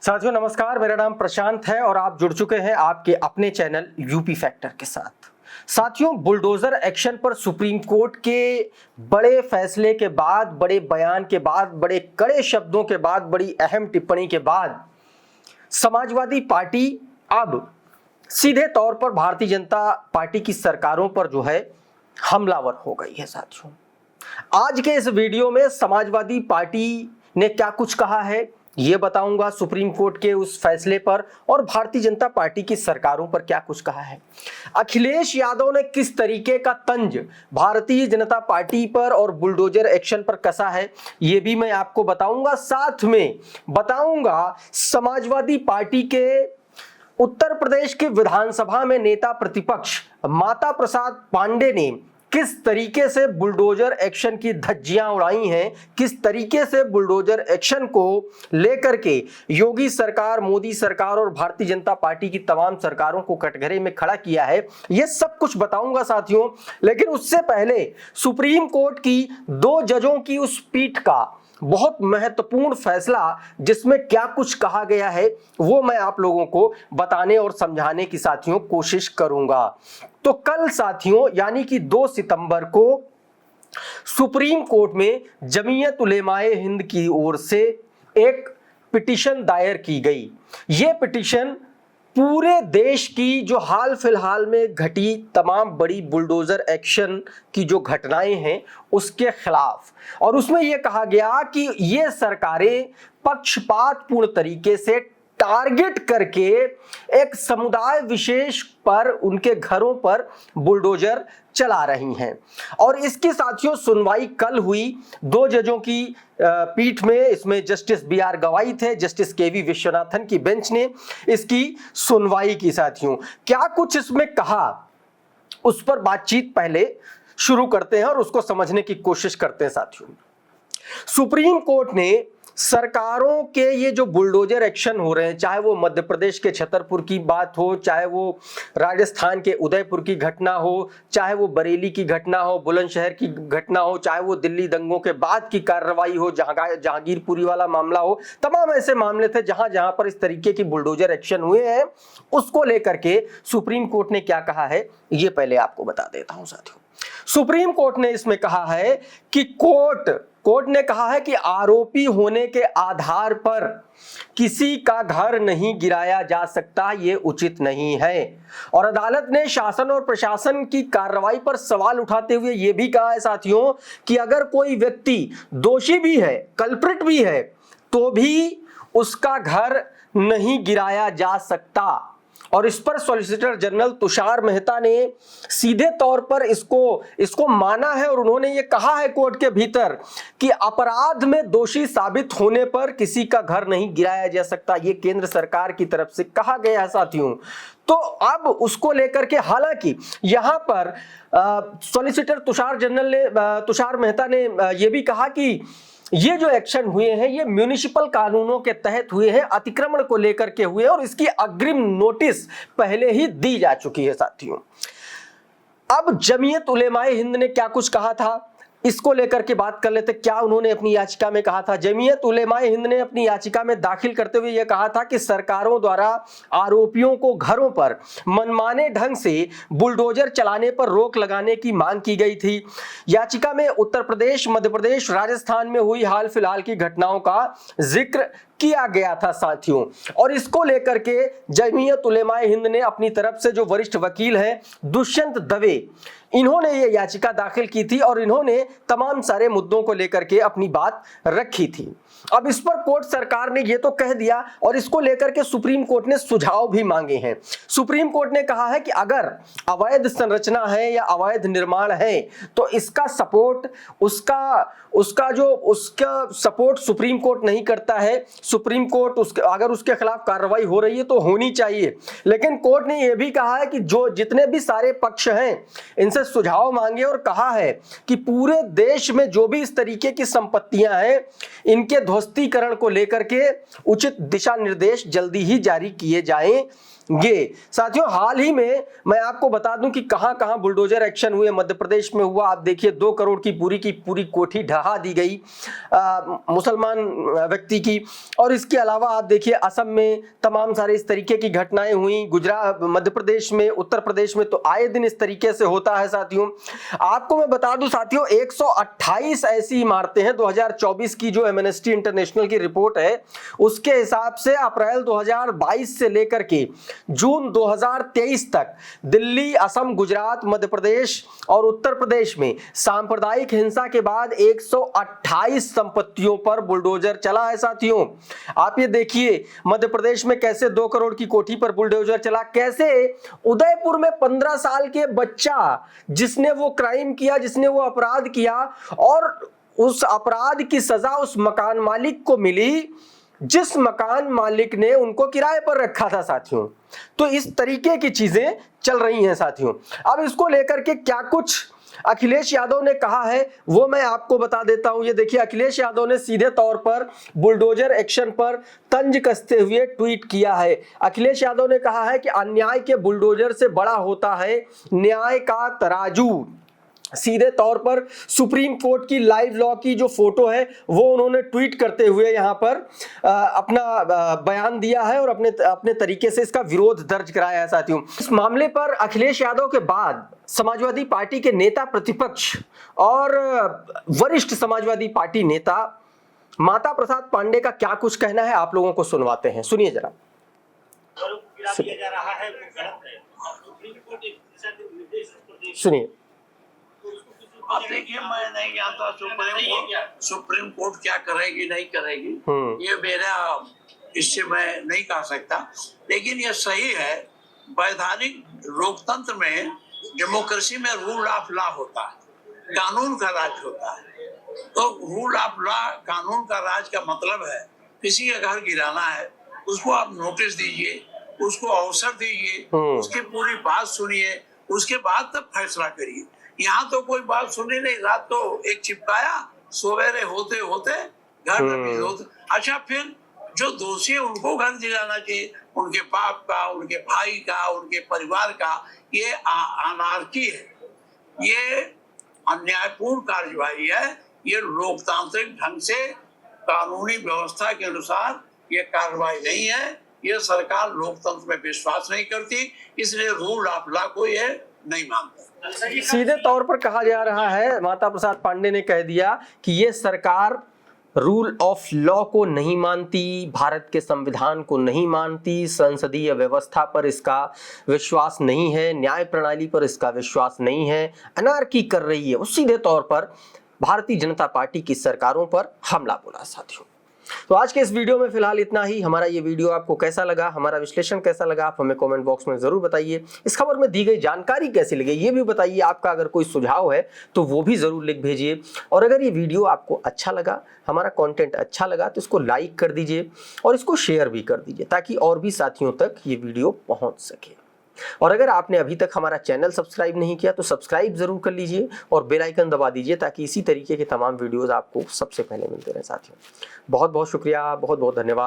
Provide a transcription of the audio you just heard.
साथियों नमस्कार, मेरा नाम प्रशांत है और आप जुड़ चुके हैं आपके अपने चैनल यूपी फैक्टर के साथ। साथियों, बुलडोजर एक्शन पर सुप्रीम कोर्ट के बड़े फैसले के बाद, बड़े बयान के बाद, बड़े कड़े शब्दों के बाद, बड़ी अहम टिप्पणी के बाद समाजवादी पार्टी अब सीधे तौर पर भारतीय जनता पार्टी की सरकारों पर जो है हमलावर हो गई है। साथियों, आज के इस वीडियो में समाजवादी पार्टी ने क्या कुछ कहा है ये बताऊंगा, सुप्रीम कोर्ट के उस फैसले पर और भारतीय जनता पार्टी की सरकारों पर क्या कुछ कहा है। अखिलेश यादव ने किस तरीके का तंज भारतीय जनता पार्टी पर और बुलडोजर एक्शन पर कसा है ये भी मैं आपको बताऊंगा। साथ में बताऊंगा समाजवादी पार्टी के उत्तर प्रदेश के विधानसभा में नेता प्रतिपक्ष माता प्रसाद पांडे ने किस तरीके से बुलडोजर एक्शन की धज्जियां उड़ाई हैं, किस तरीके से बुलडोजर एक्शन को लेकर के योगी सरकार, मोदी सरकार और भारतीय जनता पार्टी की तमाम सरकारों को कटघरे में खड़ा किया है, ये सब कुछ बताऊंगा साथियों। लेकिन उससे पहले सुप्रीम कोर्ट की 2 जजों की उस पीठ का बहुत महत्वपूर्ण फैसला जिसमें क्या कुछ कहा गया है वो मैं आप लोगों को बताने और समझाने की साथियों कोशिश करूंगा। तो कल साथियों यानी कि 2 सितंबर को सुप्रीम कोर्ट में जमीयत उलेमाए हिंद की ओर से एक पिटीशन दायर की गई। ये पिटीशन पूरे देश की जो हाल फिलहाल में घटी तमाम बड़ी बुलडोजर एक्शन की जो घटनाएं हैं उसके खिलाफ, और उसमें यह कहा गया कि ये सरकारें पक्षपातपूर्ण तरीके से टारगेट करके एक समुदाय विशेष पर, उनके घरों पर बुलडोजर चला रही हैं। और इसकी साथियों सुनवाई कल हुई 2 जजों की पीठ में। इसमें जस्टिस BR गवाई थे, जस्टिस KV विश्वनाथन की बेंच ने इसकी सुनवाई की। साथियों क्या कुछ इसमें कहा उस पर बातचीत पहले शुरू करते हैं और उसको समझने की कोशिश करते हैं। साथियों, सुप्रीम कोर्ट ने सरकारों के ये जो बुलडोजर एक्शन हो रहे हैं, चाहे वो मध्य प्रदेश के छतरपुर की बात हो, चाहे वो राजस्थान के उदयपुर की घटना हो, चाहे वो बरेली की घटना हो, बुलंदशहर की घटना हो, चाहे वो दिल्ली दंगों के बाद की कार्रवाई हो, जहांगीरपुरी वाला मामला हो, तमाम ऐसे मामले थे जहां जहां पर इस तरीके की बुलडोजर एक्शन हुए हैं, उसको लेकर के सुप्रीम कोर्ट ने क्या कहा है ये पहले आपको बता देता हूं। साथियों, सुप्रीम कोर्ट ने इसमें कहा है कि कोर्ट ने कहा है कि आरोपी होने के आधार पर किसी का घर नहीं गिराया जा सकता, ये उचित नहीं है। और अदालत ने शासन और प्रशासन की कार्रवाई पर सवाल उठाते हुए यह भी कहा है साथियों कि अगर कोई व्यक्ति दोषी भी है, कल्प्रिट भी है, तो भी उसका घर नहीं गिराया जा सकता। और इस पर सॉलिसिटर जनरल तुषार मेहता ने सीधे तौर पर इसको माना है और उन्होंने ये कहा है कोर्ट के भीतर कि अपराध में दोषी साबित होने पर किसी का घर नहीं गिराया जा सकता। ये केंद्र सरकार की तरफ से कहा गया है साथियों। तो अब उसको लेकर के, हालांकि यहां पर सॉलिसिटर तुषार मेहता ने यह भी कहा कि ये जो एक्शन हुए हैं ये म्युनिसिपल कानूनों के तहत हुए हैं, अतिक्रमण को लेकर के हुए और इसकी अग्रिम नोटिस पहले ही दी जा चुकी है। साथियों, अब जमीयत उलेमाए हिंद ने क्या कुछ कहा था इसको लेकर के बात कर लेते। क्या उन्होंने अपनी याचिका में कहा था? जमीयत उलेमाए हिंद ने अपनी याचिका में दाखिल करते हुए यह कहा था कि सरकारों द्वारा आरोपियों को घरों पर मनमाने ढंग से बुलडोजर चलाने पर रोक लगाने की मांग की गई थी। याचिका में उत्तर प्रदेश, मध्य प्रदेश, राजस्थान में हुई हाल फिलहाल की घटनाओं का जिक्र किया गया था साथियों। और इसको लेकर के जमीयत उलेमाए हिंद ने अपनी तरफ से जो वरिष्ठ वकील हैं दुष्यंत दवे, इन्होंने ये याचिका दाखिल की थी और इन्होंने तमाम सारे मुद्दों को लेकर के अपनी बात रखी थी। अब इस पर कोर्ट सरकार ने ये तो कह दिया और इसको लेकर के सुप्रीम कोर्ट ने सुझाव भी मांगे हैं। सुप्रीम कोर्ट ने कहा है कि अगर अवैध संरचना है या अवैध निर्माण है तो इसका सपोर्ट उसका सपोर्ट सुप्रीम कोर्ट नहीं करता है। सुप्रीम कोर्ट अगर उसके खिलाफ कार्रवाई हो रही है तो होनी चाहिए। लेकिन कोर्ट ने यह भी कहा है कि जो जितने भी सारे पक्ष हैं इनसे सुझाव मांगे और कहा है कि पूरे देश में जो भी इस तरीके की संपत्तियां हैं इनके ध्वस्तीकरण को लेकर के उचित दिशा निर्देश जल्दी ही जारी किए जाएं। ये साथियों हाल ही में मैं आपको बता दूं कि कहां कहां बुलडोजर एक्शन हुए। मध्य प्रदेश में हुआ, आप देखिए 2 करोड़ की पूरी कोठी ढहा दी गई मुसलमान व्यक्ति की। और इसके अलावा आप देखिए असम में तमाम सारे इस तरीके की घटनाएं हुई। गुजरात, मध्य प्रदेश में, उत्तर प्रदेश में तो आए दिन इस तरीके से होता है साथियों। आपको मैं बता दूं साथियों 128 ऐसी इमारतें हैं। 2024 की जो एमनेस्टी इंटरनेशनल की रिपोर्ट है उसके हिसाब से अप्रैल 2022 से लेकर के जून 2023 तक दिल्ली, असम, गुजरात, मध्य प्रदेश और उत्तर प्रदेश में सांप्रदायिक हिंसा के बाद 128 संपत्तियों पर बुलडोजर चला है साथियों। आप ये देखिए मध्य प्रदेश में कैसे 2 करोड़ की कोठी पर बुलडोजर चला, कैसे उदयपुर में 15 साल के बच्चा जिसने वो क्राइम किया, जिसने वो अपराध किया और उस अपराध की सजा उस मकान मालिक को मिली जिस मकान मालिक ने उनको किराए पर रखा था साथियों। तो इस तरीके की चीजें चल रही हैं साथियों। अब इसको लेकर के क्या कुछ अखिलेश यादव ने कहा है वो मैं आपको बता देता हूं। ये देखिए अखिलेश यादव ने सीधे तौर पर बुलडोजर एक्शन पर तंज कसते हुए ट्वीट किया है। अखिलेश यादव ने कहा है कि अन्याय के बुलडोजर से बड़ा होता है न्याय का तराजू। सीधे तौर पर सुप्रीम कोर्ट की लाइव लॉ की जो फोटो है वो उन्होंने ट्वीट करते हुए यहां पर अपना बयान दिया है और अपने तरीके से इसका विरोध दर्ज कराया है साथियों। इस मामले पर अखिलेश यादव के बाद समाजवादी पार्टी के नेता प्रतिपक्ष और वरिष्ठ समाजवादी पार्टी नेता माता प्रसाद पांडे का क्या कुछ कहना है आप लोगों को सुनवाते हैं, सुनिए जरा। सुनिए। अब देखिए मैं नहीं जानता सुप्रीम कोर्ट क्या करेगी नहीं करेगी, ये मेरा इससे मैं नहीं कह सकता। लेकिन ये सही है, वैधानिक लोकतंत्र में डेमोक्रेसी में रूल ऑफ लॉ होता है, कानून का राज होता है। तो रूल ऑफ लॉ, कानून का राज का मतलब है किसी का घर गिराना है उसको आप नोटिस दीजिए, उसको अवसर दीजिए, उसकी पूरी बात सुनिए, उसके बाद तब फैसला करिए। यहाँ तो कोई बात सुनी नहीं, रात तो एक चिपकाया, सवेरे होते होते घर रिलीज होते। अच्छा, फिर जो दोषी है उनको घर दिलाना चाहिए, उनके बाप का, उनके भाई का, उनके परिवार का। ये अनार्की है, ये अन्यायपूर्ण कार्यवाही है, ये लोकतांत्रिक ढंग से कानूनी व्यवस्था के अनुसार ये कार्रवाई नहीं है। ये सरकार लोकतंत्र में विश्वास नहीं करती, इसलिए रूल ऑफ लॉ को ये नहीं मानता। सीधे तौर पर कहा जा रहा है, माता प्रसाद पांडे ने कह दिया कि ये सरकार रूल ऑफ लॉ को नहीं मानती, भारत के संविधान को नहीं मानती, संसदीय व्यवस्था पर इसका विश्वास नहीं है, न्याय प्रणाली पर इसका विश्वास नहीं है, अनार्की कर रही है। वो सीधे तौर पर भारतीय जनता पार्टी की सरकारों पर हमला बोला साथियों। तो आज के इस वीडियो में फिलहाल इतना ही। हमारा ये वीडियो आपको कैसा लगा, हमारा विश्लेषण कैसा लगा, आप हमें कमेंट बॉक्स में जरूर बताइए। इस खबर में दी गई जानकारी कैसी लगी ये भी बताइए। आपका अगर कोई सुझाव है तो वो भी जरूर लिख भेजिए। और अगर ये वीडियो आपको अच्छा लगा, हमारा कंटेंट अच्छा लगा, तो इसको लाइक कर दीजिए और इसको शेयर भी कर दीजिए ताकि और भी साथियों तक ये वीडियो पहुंच सके। और अगर आपने अभी तक हमारा चैनल सब्सक्राइब नहीं किया तो सब्सक्राइब जरूर कर लीजिए और बेल आइकन दबा दीजिए ताकि इसी तरीके के तमाम वीडियोस आपको सबसे पहले मिलते रहे साथियों। बहुत बहुत शुक्रिया, बहुत बहुत धन्यवाद।